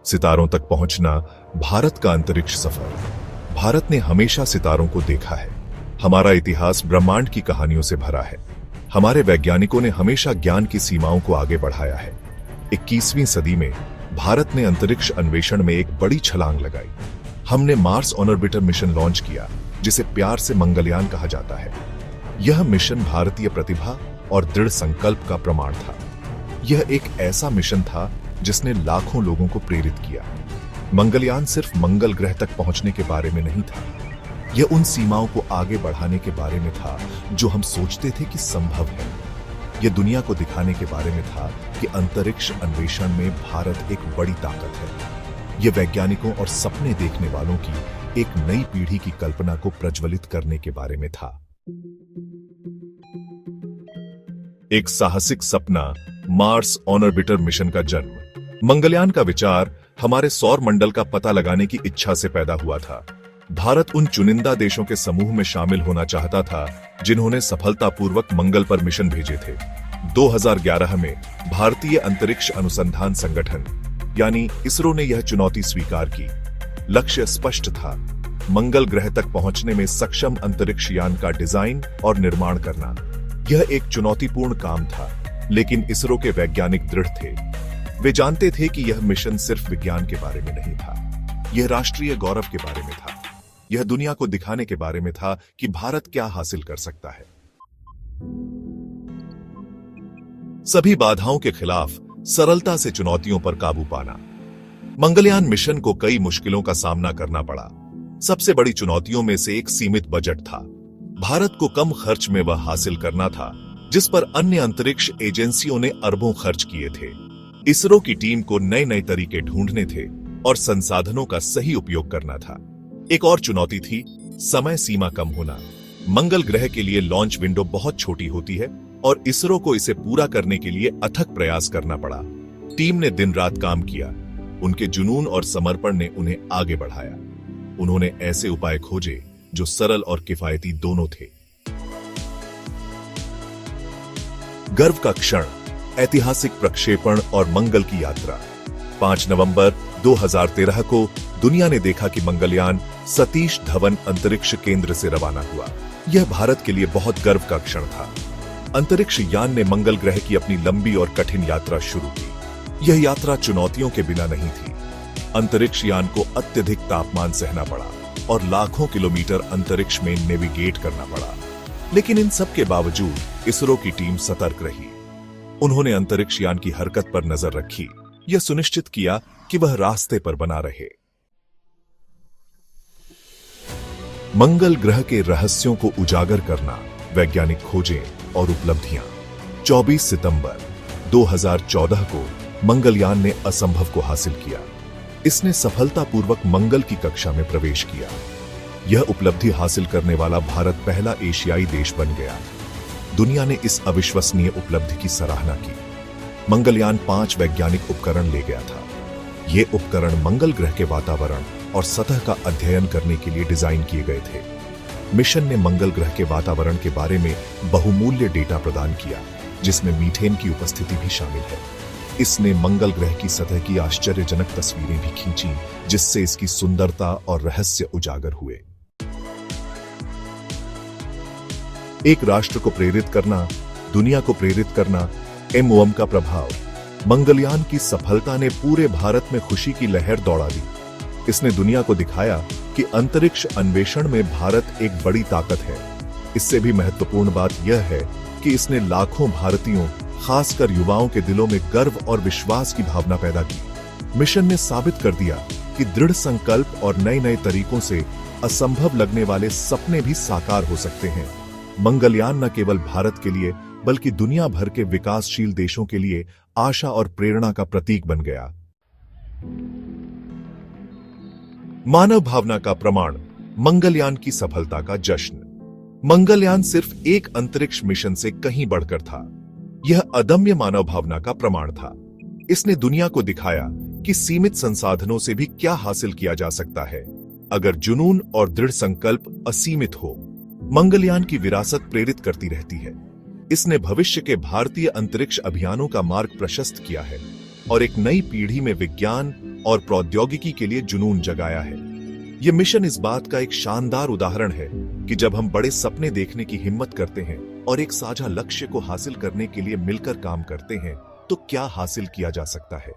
सितारों तक पहुंचना, भारत का अंतरिक्ष सफर। भारत ने हमेशा सितारों को देखा है। हमारा इतिहास ब्रह्मांड की कहानियों से भरा है। हमारे वैज्ञानिकों ने हमेशा ज्ञान की सीमाओं को आगे बढ़ाया है। 21वीं सदी में भारत ने अंतरिक्ष अन्वेषण में एक बड़ी छलांग लगाई। हमने मार्स ऑर्बिटर मिशन लॉन्च किया, जिसे प्यार से मंगलयान कहा जाता है। यह मिशन भारतीय प्रतिभा और दृढ़ संकल्प का प्रमाण था। यह एक ऐसा मिशन था जिसने लाखों लोगों को प्रेरित किया। मंगलयान सिर्फ मंगल ग्रह तक पहुंचने के बारे में नहीं था, यह उन सीमाओं को आगे बढ़ाने के बारे में था जो हम सोचते थे कि संभव है। यह दुनिया को दिखाने के बारे में था कि अंतरिक्ष अन्वेषण में भारत एक बड़ी ताकत है। यह वैज्ञानिकों और सपने देखने वालों की एक नई पीढ़ी की कल्पना को प्रज्वलित करने के बारे में था। एक साहसिक सपना, मार्स ऑर्बिटर मिशन का जन्म। मंगलयान का विचार हमारे सौर मंडल का पता लगाने की इच्छा से पैदा हुआ था। भारत उन चुनिंदा देशों के समूह में शामिल होना चाहता था जिन्होंने सफलतापूर्वक मंगल पर मिशन भेजे थे। 2011 में भारतीय अंतरिक्ष अनुसंधान संगठन यानी इसरो ने यह चुनौती स्वीकार की। लक्ष्य स्पष्ट था, मंगल ग्रह तक पहुंचने में सक्षम अंतरिक्ष यान का डिजाइन और निर्माण करना। यह एक चुनौतीपूर्ण काम था, लेकिन इसरो के वैज्ञानिक दृढ़ थे। वे जानते थे कि यह मिशन सिर्फ विज्ञान के बारे में नहीं था, यह राष्ट्रीय गौरव के बारे में था। यह दुनिया को दिखाने के बारे में था कि भारत क्या हासिल कर सकता है। सभी बाधाओं के खिलाफ सरलता से चुनौतियों पर काबू पाना। मंगलयान मिशन को कई मुश्किलों का सामना करना पड़ा। सबसे बड़ी चुनौतियों में से एक सीमित बजट था। भारत को कम खर्च में वह हासिल करना था जिस पर अन्य अंतरिक्ष एजेंसियों ने अरबों खर्च किए थे। इसरो की टीम को नए नए तरीके ढूंढने थे और संसाधनों का सही उपयोग करना था। एक और चुनौती थी समय सीमा कम होना। मंगल ग्रह के लिए लॉन्च विंडो बहुत छोटी होती है और इसरो को इसे पूरा करने के लिए अथक प्रयास करना पड़ा। टीम ने दिन रात काम किया। उनके जुनून और समर्पण ने उन्हें आगे बढ़ाया। उन्होंने ऐसे उपाय खोजे जो सरल और किफायती दोनों थे। गर्व का क्षण, ऐतिहासिक प्रक्षेपण और मंगल की यात्रा। 5 नवंबर 2013 को दुनिया ने देखा कि मंगलयान सतीश धवन अंतरिक्ष केंद्र से रवाना हुआ। यह भारत के लिए बहुत गर्व का क्षण था। अंतरिक्ष यान ने मंगल ग्रह की अपनी लंबी और कठिन यात्रा शुरू की। यह यात्रा चुनौतियों के बिना नहीं थी। अंतरिक्ष यान को अत्यधिक तापमान सहना पड़ा और लाखों किलोमीटर अंतरिक्ष में नेविगेट करना पड़ा। लेकिन इन सब के बावजूद इसरो की टीम सतर्क रही। उन्होंने अंतरिक्ष यान की हरकत पर नजर रखी, यह सुनिश्चित किया कि वह रास्ते पर बना रहे। मंगल ग्रह के रहस्यों को उजागर करना, वैज्ञानिक खोजें और उपलब्धियां। 24 सितंबर 2014 को मंगलयान ने असंभव को हासिल किया। इसने सफलतापूर्वक मंगल की कक्षा में प्रवेश किया। यह उपलब्धि हासिल करने वाला भारत पहला एशियाई देश बन गया। दुनिया ने इस अविश्वसनीय उपलब्धि की सराहना की। मंगलयान 5 वैज्ञानिक उपकरण ले गया था। ये उपकरण मंगल ग्रह के वातावरण और सतह का अध्ययन करने के लिए डिजाइन किए गए थे। मिशन ने मंगल ग्रह के वातावरण के बारे में बहुमूल्य डेटा प्रदान किया, जिसमें मीथेन की उपस्थिति भी शामिल है। इसने मंगल ग्रह की सतह की आश्चर्यजनक तस्वीरें भी खींची, जिससे इसकी सुंदरता और रहस्य उजागर हुए। एक राष्ट्र को प्रेरित करना, दुनिया को प्रेरित करना, MOM का प्रभाव। मंगलयान की सफलता ने पूरे भारत में खुशी की लहर दौड़ा दी। इसने दुनिया को दिखाया कि अंतरिक्ष अन्वेषण में भारत एक बड़ी ताकत है। इससे भी महत्वपूर्ण बात यह है कि इसने लाखों भारतीयों, खासकर युवाओं के दिलों में गर्व और विश्वास की भावना पैदा की। मिशन ने साबित कर दिया कि दृढ़ संकल्प और नए नए तरीकों से असंभव लगने वाले सपने भी साकार हो सकते हैं। मंगलयान न केवल भारत के लिए बल्कि दुनिया भर के विकासशील देशों के लिए आशा और प्रेरणा का प्रतीक बन गया। मानव भावना का प्रमाण, मंगलयान की सफलता का जश्न। मंगलयान सिर्फ एक अंतरिक्ष मिशन से कहीं बढ़कर था। यह अदम्य मानव भावना का प्रमाण था। इसने दुनिया को दिखाया कि सीमित संसाधनों से भी क्या हासिल किया जा सकता है, अगर जुनून और दृढ़ संकल्प असीमित हो। मंगलयान की विरासत प्रेरित करती रहती है। इसने भविष्य के भारतीय अंतरिक्ष अभियानों का मार्ग प्रशस्त किया है और एक नई पीढ़ी में विज्ञान और प्रौद्योगिकी के लिए जुनून जगाया है। यह मिशन इस बात का एक शानदार उदाहरण है कि जब हम बड़े सपने देखने की हिम्मत करते हैं और एक साझा लक्ष्य को हासिल करने के लिए मिलकर काम करते हैं तो क्या हासिल किया जा सकता है।